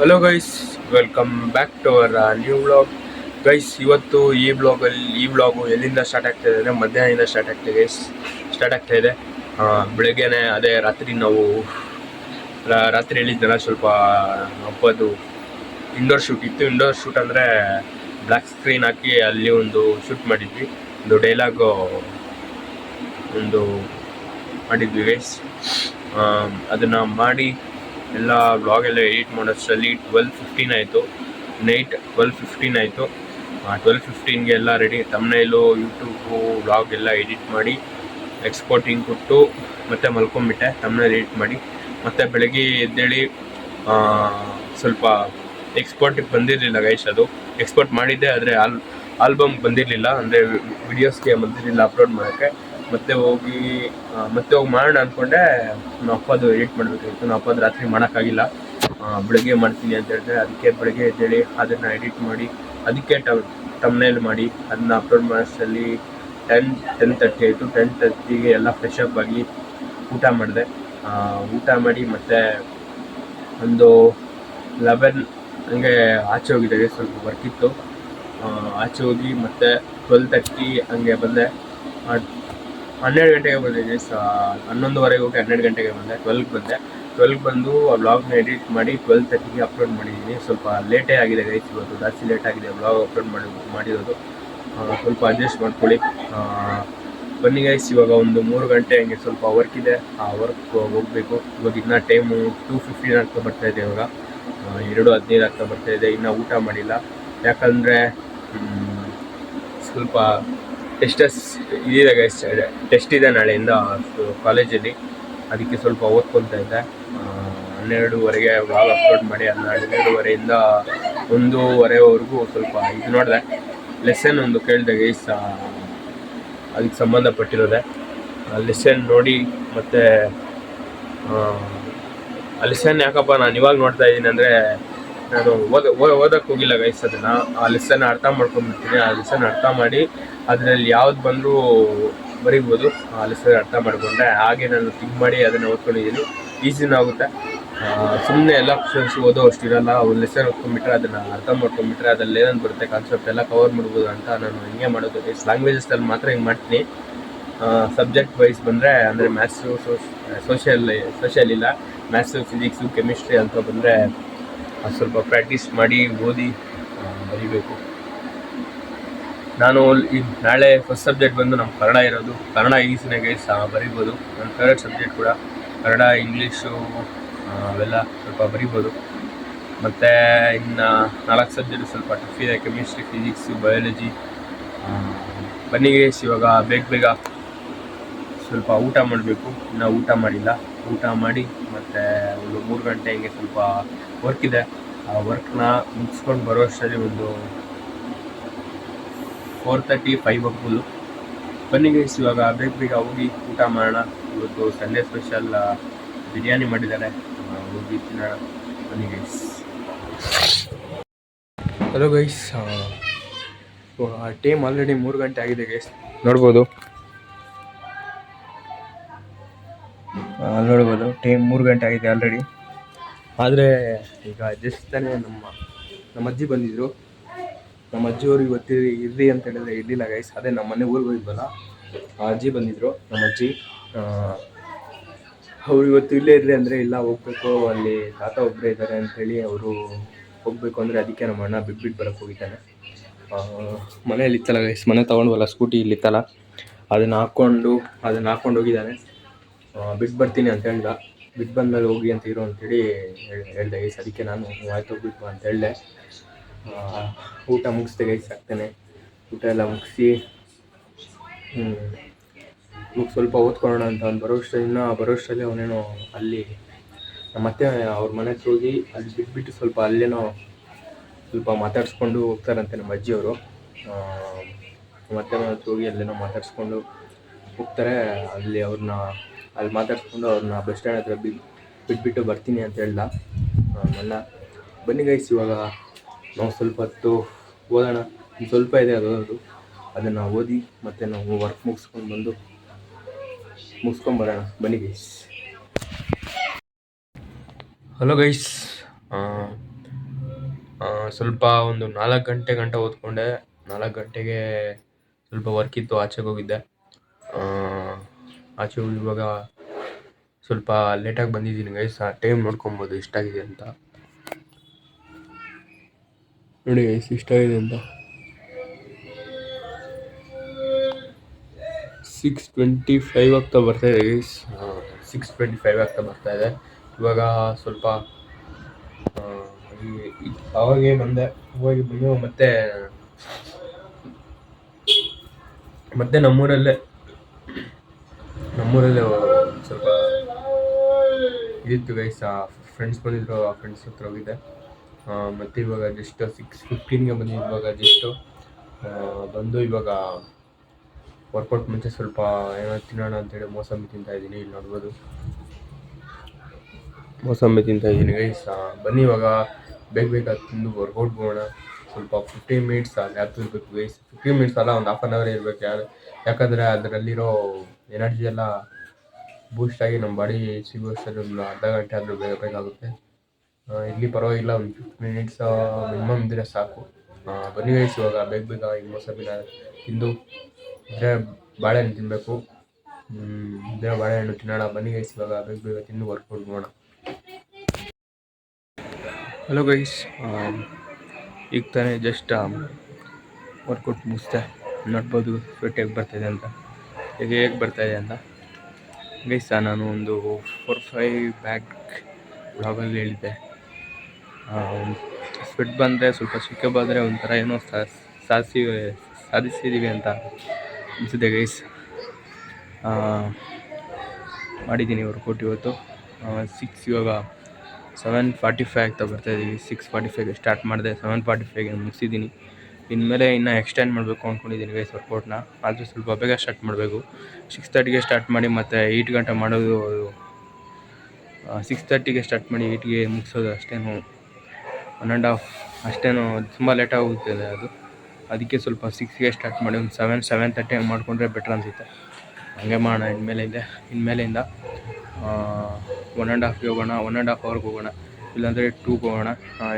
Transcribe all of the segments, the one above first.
Hello guys, welcome back to our new vlog. Guys, ಇವತ್ತು ಈ vlog ಎಲ್ಲಿಂದ start ಆಗ್ತಾ ಇದೆ ಅಂದರೆ ಮಧ್ಯಾಹ್ನದಿಂದ ಸ್ಟಾರ್ಟ್ ಆಗ್ತಾ ಇದೆ. ಬೆಳಗ್ಗೆನೆ ಅದೇ ರಾತ್ರಿ ಹೇಳಿದ್ದೆಲ್ಲ ಸ್ವಲ್ಪ ಹಬ್ಬದು ಇಂಡೋರ್ ಶೂಟ್ ಇತ್ತು. ಇಂಡೋರ್ ಶೂಟ್ ಅಂದರೆ ಬ್ಲ್ಯಾಕ್ ಸ್ಕ್ರೀನ್ ಹಾಕಿ ಅಲ್ಲಿ ಒಂದು ಶೂಟ್ ಮಾಡಿದ್ವಿ. ಒಂದು ಡೈಲಾಗು ಒಂದು ಮಾಡಿದ್ವಿ ಗೈಸ್. ಅದನ್ನು ಮಾಡಿ ಎಲ್ಲ ವ್ಲಾಗ್ ಎಲ್ಲ ಎಡಿಟ್ ಮಾಡೋಷ್ಟರಲ್ಲಿ 12:15 ಆಯಿತು. ನೈಟ್ 12:15 ಆಯಿತು. 12:15ಗೆ ಎಲ್ಲ ರೆಡಿ, ತಮ್ನೈಲು, ಯೂಟ್ಯೂಬು, ವ್ಲಾಗ್ ಎಲ್ಲ ಎಡಿಟ್ ಮಾಡಿ ಎಕ್ಸ್ಪೋರ್ಟಿಂಗ್ ಕೊಟ್ಟು ಮತ್ತೆ ಮಲ್ಕೊಂಡ್ಬಿಟ್ಟೆ. ತಮ್ನೈಲ್ ಎಡಿಟ್ ಮಾಡಿ ಮತ್ತೆ ಬೆಳಗ್ಗೆ ಎದ್ದೇಳಿ ಸ್ವಲ್ಪ ಎಕ್ಸ್ಪೋರ್ಟಿಗೆ ಬಂದಿರಲಿಲ್ಲ ಗೈಸ್. ಅದು ಎಕ್ಸ್ಪೋರ್ಟ್ ಮಾಡಿದ್ದೆ, ಆದರೆ ಆಲ್ಬಮ್ ಬಂದಿರಲಿಲ್ಲ, ಅಂದರೆ ವಿಡಿಯೋಸ್ಗೆ ಬಂದಿರಲಿಲ್ಲ ಅಪ್ಲೋಡ್ ಮಾಡೋಕ್ಕೆ. ಮತ್ತೆ ಹೋಗಿ ಮಾಡೋಣ ಅಂದ್ಕೊಂಡೆ. ನಮ್ಮ ಅಪ್ಪದು ಎಡಿಟ್ ಮಾಡಬೇಕಾಗಿತ್ತು. ನಮ್ಮ ಅಪ್ಪದು ರಾತ್ರಿ ಮಾಡೋಕ್ಕಾಗಿಲ್ಲ, ಬೆಳಗ್ಗೆ ಮಾಡ್ತೀನಿ ಅಂತ ಹೇಳಿದೆ. ಅದಕ್ಕೆ ಬೆಳಗ್ಗೆ ಎದ್ದೇಳಿ ಅದನ್ನು ಎಡಿಟ್ ಮಾಡಿ ಅದಕ್ಕೆ ತಮ್ನೈಲ್ ಮಾಡಿ ಅದನ್ನ ಅಪ್ಲೋಡ್ ಮಾಡೋಷ್ಟರಲ್ಲಿ 10:30 ಆಯಿತು. 10:30ಗೆ ಎಲ್ಲ ಫ್ರೆಶ್ ಅಪ್ ಆಗಿ ಊಟ ಮಾಡಿದೆ. ಊಟ ಮಾಡಿ ಮತ್ತೆ ಒಂದು 11 ಹಂಗೆ ಆಚೆ ಹೋಗಿದ್ದೆ. ಸ್ವಲ್ಪ ವರ್ಕ್ ಇತ್ತು, ಆಚೆ ಹೋಗಿ ಮತ್ತೆ 12:30 ಹಂಗೆ ಬಂದೆ. 12 ಗಂಟೆಗೆ ಬಂದೆ ಗೈಸ್. 11:15 ಹೋಗಿ 12 ಗಂಟೆಗೆ ಬಂದೆ. 12ಗೆ ಬಂದೆ. 12ಗೆ ಬಂದು ಆ ವ್ಲಾಗ್ನ ಎಡಿಟ್ ಮಾಡಿ 12:30ಗೆ ಅಪ್ಲೋಡ್ ಮಾಡಿದ್ದೀನಿ. ಸ್ವಲ್ಪ ಲೇಟೇ ಆಗಿದೆ ಗೈಸ್, ಇವತ್ತು ಜಾಸ್ತಿ ಲೇಟ್ ಆಗಿದೆ ವ್ಲಾಗ್ ಅಪ್ಲೋಡ್ ಮಾಡಿರೋದು. ಸ್ವಲ್ಪ ಅಡ್ಜಸ್ಟ್ ಮಾಡ್ಕೊಳ್ಳಿ. ಬನ್ನಿ ಗೈಸ್, ಇವಾಗ ಒಂದು 3 ಗಂಟೆ ಹಂಗೆ ಸ್ವಲ್ಪ ವರ್ಕ್ ಇದೆ. ಆ ವರ್ಕ್ ಹೋಗಬೇಕು. ಇವಾಗ ಇನ್ನೂ ಟೈಮು 2:15 ಆಗ್ತಾ ಬರ್ತಾಯಿದೆ. ಇವಾಗ 2:15 ಆಗ್ತಾ ಬರ್ತಾಯಿದೆ. ಇನ್ನೂ ಊಟ ಮಾಡಿಲ್ಲ, ಯಾಕಂದರೆ ಸ್ವಲ್ಪ ಇದೆ ಗೈಸ್. ಟೆಸ್ಟ್ ಇದೆ ನಾಳೆಯಿಂದ ಕಾಲೇಜಲ್ಲಿ, ಅದಕ್ಕೆ ಸ್ವಲ್ಪ ಓದ್ಕೊತಾ ಇದ್ದೆ. 12:30ಗೆ ವ್ಲಾಗ್ ಅಪ್ಲೋಡ್ ಮಾಡಿ 12:30ಇಂದ 1:30ವರೆಗೂ ಸ್ವಲ್ಪ ಇದು ನೋಡಿದೆ. ಲೆಸನ್ ಒಂದು ಕೇಳಿದೆ ಗೈಸ್, ಅದಕ್ಕೆ ಸಂಬಂಧಪಟ್ಟಿರೋದೆ. ಲೆಸನ್ ನೋಡಿ ಮತ್ತು ಆ ಲೆಸನ್ ಯಾಕಪ್ಪ ನಾನು ಇವಾಗ ನೋಡ್ತಾ ಇದ್ದೀನಿ ಅಂದರೆ, ನಾನು ಓದಕ್ಕೆ ಹೋಗಿಲ್ಲ ಗೈಸ್. ಅದನ್ನು ಆ ಲೆಸನ್ ಅರ್ಥ ಮಾಡ್ಕೊಂಡ್ಬಿಡ್ತೀನಿ. ಆ ಲೆಸನ್ ಅರ್ಥ ಮಾಡಿ ಅದರಲ್ಲಿ ಯಾವ್ದು ಬಂದರೂ ಬರೀಬೋದು. ಆ ಲೆಸನ್ ಅರ್ಥ ಮಾಡಿಕೊಂಡ್ರೆ ಹಾಗೆ ನಾನು ಥಿಂಕ್ ಮಾಡಿ ಅದನ್ನು ಓದ್ಕೊಂಡಿದ್ದೀನಿ. ಈಸಿನೂ ಆಗುತ್ತೆ. ಸುಮ್ಮನೆ ಎಲ್ಲ ಕ್ವಶನ್ಸ್ ಓದೋ ಅಷ್ಟಿರಲ್ಲ. ಒಂದು ಲೆಸನ್ ಓದ್ಕೊಂಡ್ಬಿಟ್ರೆ ಅದನ್ನು ಅರ್ಥ ಮಾಡ್ಕೊಂಡ್ಬಿಟ್ರೆ ಅದ್ರಲ್ಲಿ ಏನೇನು ಬರುತ್ತೆ ಕಾನ್ಸೆಪ್ಟ್ ಎಲ್ಲ ಕವರ್ ಮಾಡ್ಬೋದು ಅಂತ ನಾನು ಹಿಂಗೆ ಮಾಡೋದು ಗೈಸ್. ಲ್ಯಾಂಗ್ವೇಜಸ್ಸಲ್ಲಿ ಮಾತ್ರ ಹಿಂಗೆ ಮಾಡ್ತೀನಿ. ಸಬ್ಜೆಕ್ಟ್ ವೈಸ್ ಬಂದರೆ ಅಂದರೆ ಮ್ಯಾಥ್ಸು, ಸೋಷಿಯಲ್ ಇಲ್ಲ, ಮ್ಯಾಥ್ಸು, ಫಿಸಿಕ್ಸು, ಕೆಮಿಸ್ಟ್ರಿ ಅಂತ ಬಂದರೆ ಸ್ವಲ್ಪ ಪ್ರಾಕ್ಟೀಸ್ ಮಾಡಿ ಓದಿ ಬರೀಬೇಕು. ನಾನು ನಾಳೆ ಫಸ್ಟ್ ಸಬ್ಜೆಕ್ಟ್ ಬಂದು ನಮ್ಮ ಕನ್ನಡ ಇರೋದು. ಕನ್ನಡ ಈಸಿನೇ ಗೈಸ್, ಬರೀಬೋದು. ನನ್ನ ಫೇವ್ರೇಟ್ ಸಬ್ಜೆಕ್ಟ್ ಕೂಡ ಕನ್ನಡ, ಇಂಗ್ಲೀಷು ಅವೆಲ್ಲ ಸ್ವಲ್ಪ ಬರೀಬೋದು. ಮತ್ತು ಇನ್ನು 4 ಸಬ್ಜೆಕ್ಟು ಸ್ವಲ್ಪ ಟಫ್ ಇದೆ: ಕೆಮಿಸ್ಟ್ರಿ, ಫಿಸಿಕ್ಸು, ಬಯಾಲಜಿ. ಬನ್ನಿ ಗೈಸ್, ಇವಾಗ ಬೇಗ ಸ್ವಲ್ಪ ಊಟ ಮಾಡಬೇಕು. ಇನ್ನೂ ಊಟ ಮಾಡಿಲ್ಲ. ಊಟ ಮಾಡಿ ಮತ್ತು ಒಂದು 3 ಗಂಟೆ ಹಿಂಗೆ ಸ್ವಲ್ಪ ವರ್ಕ್ ಇದೆ. ಆ ವರ್ಕ್ನ ಮುಗಿಸ್ಕೊಂಡು ಬರೋ ಅಷ್ಟರಲ್ಲಿ ಒಂದು 4:35 ಆಗ್ಬೋದು. ಬನ್ನಿ ಗೈಸ್, ಇವಾಗ ಬೇಗ ಹೋಗಿ ಊಟ ಮಾಡೋಣ. ಇವತ್ತು ಸಂಡೇ ಸ್ಪೆಷಲ್ ಬಿರಿಯಾನಿ ಮಾಡಿದ್ದಾರೆ, ಹೋಗಿ ತಿನ್ನೋಣ. ಬನ್ನಿ guys. Hello guys, time already 3 ಗಂಟೆ ಆಗಿದೆ ಗೈಸ್. ನೋಡ್ಬೋದು ಟೈಮ್ 3 ಗಂಟೆ ಆಗಿದೆ ಆಲ್ರೆಡಿ. ಆದರೆ ಈಗ ಜಸ್ಟ್ ತಾನೇ ನಮ್ಮ ಅಜ್ಜಿ ಬಂದಿದ್ದರು. ನಮ್ಮ ಅಜ್ಜಿಯವರು ಇವತ್ತು ಇರ್ರಿ ಅಂತ ಹೇಳಿದ್ರೆ ಇರಲಿಲ್ಲ ಗೈಸ್. ಅದೇ ನಮ್ಮ ಮನೆ ಊರಿಗೆ ಹೋಗಿದ್ವಲ್ಲ, ಆ ಅಜ್ಜಿ ಬಂದಿದ್ದರು. ನಮ್ಮ ಅಜ್ಜಿ ಅವರು ಇವತ್ತು ಇಲ್ಲೇ ಇರಲಿ ಅಂದರೆ, ಇಲ್ಲ ಹೋಗ್ಬೇಕು, ಅಲ್ಲಿ ತಾತ ಒಬ್ಬರೇ ಇದ್ದಾರೆ ಅಂಥೇಳಿ ಅವರು ಹೋಗಬೇಕು ಅಂದರೆ, ಅದಕ್ಕೆ ನಮ್ಮ ಅಣ್ಣ ಬಿಟ್ಬಿಟ್ಟು ಬರೋಕ್ಕೆ ಹೋಗಿದ್ದಾನೆ. ಮನೇಲಿ ಇತ್ತಲ್ಲ ಗೈಸ್, ಮನೆ ತೊಗೊಂಡ್ವಲ್ಲ ಸ್ಕೂಟಿ ಇಲ್ಲಿತ್ತಲ್ಲ, ಅದನ್ನು ಹಾಕ್ಕೊಂಡು ಹೋಗಿದ್ದಾನೆ. ಬಿಟ್ಟು ಬರ್ತೀನಿ ಅಂತ ಹೇಳ್ದ. ಬಿಟ್ಟು ಬಂದಮೇಲೆ ಹೋಗಿ ಅಂತ ಇರೋ ಅಂತೇಳಿ ಹೇಳ್ದೆ ಗೈಸ್. ಅದಕ್ಕೆ ನಾನು ಆಯ್ತು ಹೋಗ್ಬಿಟ್ಟು ಅಂತ ಹೇಳಿದೆ. ಊಟ ಮುಗಿಸ್ದೆ ಗೈಸ್. ಆಗ್ತಾನೆ ಊಟ ಎಲ್ಲ ಮುಗಿಸಿ ಸ್ವಲ್ಪ ಓದ್ಕೊಳ್ಳೋಣ ಅಂತ ಅವ್ನು ಬರೋಷ್ಟರಲ್ಲಿ ಅವನೇನೋ ಅಲ್ಲಿ ಮತ್ತೆ ಅವ್ರ ಮನೆ ಹತ್ರ ಹೋಗಿ ಅಲ್ಲಿ ಬಿಟ್ಬಿಟ್ಟು ಸ್ವಲ್ಪ ಅಲ್ಲೇನೋ ಸ್ವಲ್ಪ ಮಾತಾಡಿಸ್ಕೊಂಡು ಹೋಗ್ತಾರಂತೆ ನಮ್ಮ ಅಜ್ಜಿಯವರು. ಮತ್ತೆ ಮನೆ ಹತ್ರ ಹೋಗಿ ಅಲ್ಲೇನೋ ಮಾತಾಡಿಸ್ಕೊಂಡು ಹೋಗ್ತಾರೆ. ಅಲ್ಲಿ ಮಾತಾಡಿಸ್ಕೊಂಡು ಅವ್ರನ್ನ ಬಸ್ ಸ್ಟ್ಯಾಂಡ್ ಹತ್ರ ಬಿಟ್ಬಿಟ್ಟು ಬರ್ತೀನಿ ಅಂತ ಹೇಳ್ದ ನನ್ನ. ಬನ್ನಿ ಗೈಸ್, ಇವಾಗ ನಾವು ಸ್ವಲ್ಪ ಹೊತ್ತು ಓದೋಣ. ಸ್ವಲ್ಪ ಇದೆ ಅದು ಅದನ್ನು ಓದಿ ಮತ್ತು ನಾವು ವರ್ಕ್ ಮುಗಿಸ್ಕೊಂಬರೋಣ. ಬನ್ನಿ ಗೈಸ್. ಹಲೋ ಗೈಸ್, ಸ್ವಲ್ಪ ಒಂದು 4 ಗಂಟೆ ಓದ್ಕೊಂಡೆ. 4 ಗಂಟೆಗೆ ಸ್ವಲ್ಪ ವರ್ಕ್ ಇತ್ತು, ಆಚೆಗೆ ಹೋಗಿದ್ದೆ. ಆಚೆ ಹೋಗಿ ಇವಾಗ ಸ್ವಲ್ಪ ಲೇಟಾಗಿ ಬಂದಿದ್ದೀನಿ ಗೈಸ್. ಟೈಮ್ ನೋಡ್ಕೊಬೋದು ಎಷ್ಟಾಗಿದೆ ಅಂತ. ನೋಡಿ ಗೈಸ್ ಎಷ್ಟಾಗಿದೆ ಅಂತ. 6:25 ಆಗ್ತಾ ಬರ್ತಾ ಇದೆ ಗೈಸ್. 6:25 ಆಗ್ತಾ ಬರ್ತಾ ಇದೆ. ಇವಾಗ ಸ್ವಲ್ಪ ಅವಾಗೇ ಬಂದೆ. ಹೋಗಿ ಬಂದು ಮತ್ತೆ ನಮ್ಮೂರಲ್ಲೇ ಸ್ವಲ್ಪ ಇದಿತ್ತು ಗೈಸ್. ಫ್ರೆಂಡ್ಸ್ ಬಂದಿದ್ರು, ಆ ಫ್ರೆಂಡ್ಸ್ ಹತ್ರ ಹೋಗಿದ್ದೆ. ಮತ್ತೆ ಇವಾಗ ಜಸ್ಟ್ 6:15ಗೆ ಬಂದಿದ್ದು. ಇವಾಗ ಜಸ್ಟ್ ಬಂದು ಇವಾಗ ವರ್ಕೌಟ್ ಮುಂಚೆ ಸ್ವಲ್ಪ ಏನೋ ತಿನ್ನೋಣ ಅಂತೇಳಿ ಮೋಸಂಬಿ ತಿಂತಾ ಇದ್ದೀನಿ. ಇಲ್ಲಿ ನೋಡ್ಬೋದು ಮೋಸಂಬಿ ತಿಂತಾ ಇದ್ದೀನಿ ಗೈಸ್. ಬನ್ನಿ ಇವಾಗ ಬೇಗ ತಿಂದು ವರ್ಕೌಟ್ ಹೋಗೋಣ. ಸ್ವಲ್ಪ 15 ಮಿನಿಟ್ಸ್ ಲ್ಯಾಬ್ ಇರಬೇಕು ಗೈಸ್. 15 ಮಿನಿಟ್ಸ್ ಅಲ್ಲ, ಒಂದು ಹಾಫ್ ಆನ್ ಅವರ್ ಇರಬೇಕು. ಯಾಕಂದರೆ ಅದರಲ್ಲಿರೋ ಎನರ್ಜಿ ಎಲ್ಲ ಬೂಸ್ಟ್ ಆಗಿ ನಮ್ಮ ಬಾಡಿ ಸಿಗುವಷ್ಟರಲ್ಲಿ ಒಂದು ಅರ್ಧ ಗಂಟೆ ಆದರೂ ಬೇಕಾಗುತ್ತೆ. ಇಲ್ಲಿ ಪರವಾಗಿಲ್ಲ, ಒಂದು 15 ಮಿನಿಟ್ಸ್ ಮಿನಿಮಮ್ ಇದ್ದರೆ ಸಾಕು. ಬನ್ನಿ ಗೈಸ್ ಇವಾಗ ಬೇಗ ಈ ಮೋಸಂಬಿನ ತಿಂದು ಇದ್ರೆ ಬಾಳೆಹಣ್ಣು ತಿನ್ನಬೇಕು. ಇದ್ರೆ ಬಾಳೆಹಣ್ಣು ತಿನ್ನೋಣ. ಬನ್ನಿ ಗೈಸ್ ಇವಾಗ ಬೇಗ ತಿಂದು ವರ್ಕೌಟ್ ಮಾಡೋಣ. ಹಲೋ ಗೈಸ್, ಈಗ ತಾನೇ ಜಸ್ಟ್ ವರ್ಕೌಟ್ ಮುಗಿಸ್ದೆ. ನೋಡ್ಬೋದು ಸ್ವೆಟ್ ಹೇಗೆ ಬರ್ತಾಯಿದೆ ಅಂತ, ಹೇಗೆ ಬರ್ತಾಯಿದೆ ಅಂತ ಗೈಸ್. ನಾನು ಒಂದು 4-5 ಬ್ಯಾಕ್ ಬ್ಲಾಗಲ್ಲಿ ಹೇಳಿದ್ದೆ, ಸ್ವೆಟ್ ಬಂದರೆ ಸ್ವಲ್ಪ ಚಿಕ್ಕ ಬಂದರೆ ಒಂಥರ ಏನೋ ಸಾಧಿಸಿದ್ದೀವಿ ಅಂತ ಅನಿಸುತ್ತೆ ಗೈಸ್. ಮಾಡಿದ್ದೀನಿ ವರ್ಕೌಟ್ ಇವತ್ತು. ಇವಾಗ 7:45 ಆಗ್ತಾ ಬರ್ತಾಯಿದ್ದೀವಿ. 6:45ಗೆ ಸ್ಟಾರ್ಟ್ ಮಾಡಿದೆ, 7:45ಗೆ ಮುಗಿಸಿದ್ದೀನಿ. ಇನ್ಮೇಲೆ ಇನ್ನೂ ಎಕ್ಸ್ಟೆಂಡ್ ಮಾಡಬೇಕು ಅಂದ್ಕೊಂಡಿದ್ದೀನಿ ಗೈಸ್ ವರ್ಕೌಟ್ನ. ಆದರೆ ಸ್ವಲ್ಪ ಬೇಗ ಸ್ಟಾರ್ಟ್ ಮಾಡಬೇಕು. 6:30ಗೆ ಸ್ಟಾರ್ಟ್ ಮಾಡಿ ಮತ್ತು 8 ಗಂಟೆ ಮಾಡೋದು. 6:30ಗೆ ಸ್ಟಾರ್ಟ್ ಮಾಡಿ 8ಗೆ ಮುಗಿಸೋದು. ಅಷ್ಟೇನು 1.5 ಅಷ್ಟೇನು ತುಂಬ ಲೇಟಾಗಿ ಹೋಗ್ತದೆ ಅದು. ಅದಕ್ಕೆ ಸ್ವಲ್ಪ 6ಗೆ ಸ್ಟಾರ್ಟ್ ಮಾಡಿ ಒಂದು 7:30 ಮಾಡಿಕೊಂಡ್ರೆ ಬೆಟ್ರ್ ಅನಿಸುತ್ತೆ. ಹಂಗೆ ಮಾಡೋಣ ಇನ್ಮೇಲಿಂದ 1.5ಗೆ ಹೋಗೋಣ, 1.5 ಅವರ್ಗೆ ಹೋಗೋಣ, ಇಲ್ಲಾಂದರೆ 2ಗೆ ಹೋಗೋಣ.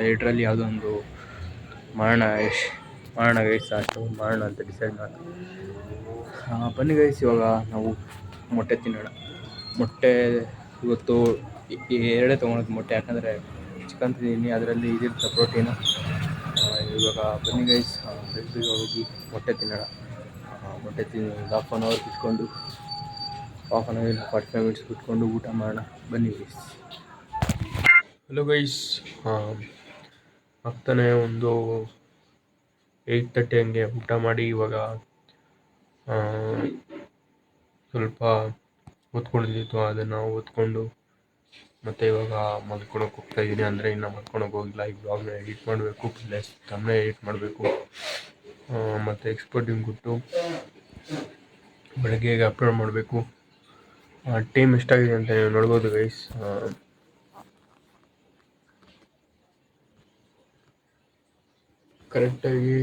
2ರಲ್ಲಿ ಯಾವುದೋ ಒಂದು ಮಾಡೋಣ ಗೈಸ್. ಅಷ್ಟು ಮಾಡೋಣ ಅಂತ ಡಿಸೈಡ್ ಮಾಡಿ. ಬನ್ನಿ ಗೈಸ್ ಇವಾಗ ನಾವು ಮೊಟ್ಟೆ ತಿನ್ನೋಣ. ಮೊಟ್ಟೆ ಇವತ್ತು 2 ತೊಗೊಳೋದು ಮೊಟ್ಟೆ, ಯಾಕಂದರೆ ಚಿಕನ್ ತಿಂದಿದ್ದೀನಿ, ಅದರಲ್ಲಿ ಇದಿರುತ್ತೆ ಪ್ರೋಟೀನು. ಇವಾಗ ಬನ್ನಿ ಗೈಸ್ ಬೇಗ ಹೋಗಿ ಮೊಟ್ಟೆ ತಿನ್ನೋಣ. ಮೊಟ್ಟೆ ತಿಂದು ಒಂದು ಹಾಫ್ ಆನ್ ಅವರ್ ಬಿಟ್ಕೊಂಡು, 45 ಮಿನಿಟ್ಸ್ ಬಿಟ್ಕೊಂಡು ಊಟ ಮಾಡೋಣ. ಬನ್ನಿ ಗೈಸ್. ಹಲೋ ಗೈಸ್, ಆಗ್ತಾನೆ ಒಂದು 8:30 ಹಂಗೆ ಊಟ ಮಾಡಿ ಇವಾಗ ಸ್ವಲ್ಪ ಓದ್ಕೊಂಡಿದ್ದಿತ್ತು, ಅದನ್ನು ಓದ್ಕೊಂಡು ಮತ್ತು ಇವಾಗ ಮಲ್ಕೊಳಕ್ಕೆ ಹೋಗ್ತಾಯಿದ್ದೀನಿ. ಅಂದರೆ ಇನ್ನೂ ಮಲ್ಕೊಳಕ್ಕೆ ಹೋಗಿಲ್ಲ. ಈ ಬ್ಲಾಗ್ನ ಎಡಿಟ್ ಮಾಡಬೇಕು, ಪ್ಲಸ್ ತಮ್ಮನೇ ಎಡಿಟ್ ಮಾಡಬೇಕು, ಮತ್ತು ಎಕ್ಸ್ಪೋರ್ಟಿಂಗ್ ಕೊಟ್ಟು ಬೆಳಗ್ಗೆ ಅಪ್ಲೋಡ್ ಮಾಡಬೇಕು. ಟೈಮ್ ಎಷ್ಟಾಗಿದೆ ಅಂತ ನೀವು ನೋಡ್ಬೋದು ಗೈಸ್. ಕರೆಕ್ಟಾಗಿ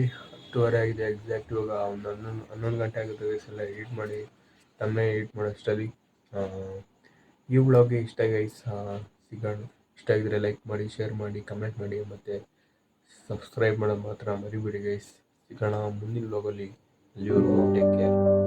10:30 ಆಗಿದೆ ಎಕ್ಸಾಕ್ಟ್. ಇವಾಗ ಒಂದು 11 ಗಂಟೆ ಆಗುತ್ತೆ ಗೈಸ್ ಎಲ್ಲ ಎಡಿಟ್ ಮಾಡಿ ತಮ್ಮನೇ ಎಡಿಟ್ ಮಾಡೋಷ್ಟರಲ್ಲಿ. ಈ ವ್ಲಾಗ್ಗೆ ಇಷ್ಟ ಗೈಸ್. ಸಿಗೋಣ. ಇಷ್ಟ ಆಗಿದ್ರೆ ಲೈಕ್ ಮಾಡಿ, ಶೇರ್ ಮಾಡಿ, ಕಮೆಂಟ್ ಮಾಡಿ, ಮತ್ತು ಸಬ್ಸ್ಕ್ರೈಬ್ ಮಾಡೋದು ಮಾತ್ರ ಮರಿಬೇಡಿ ಗೈಸ್. ಸಿಗೋಣ ಮುಂದಿನ ವ್ಲಾಗಲ್ಲಿ. ಅಲ್ಲಿವರೆಗೂ ಟೇಕ್ ಕೇರ್.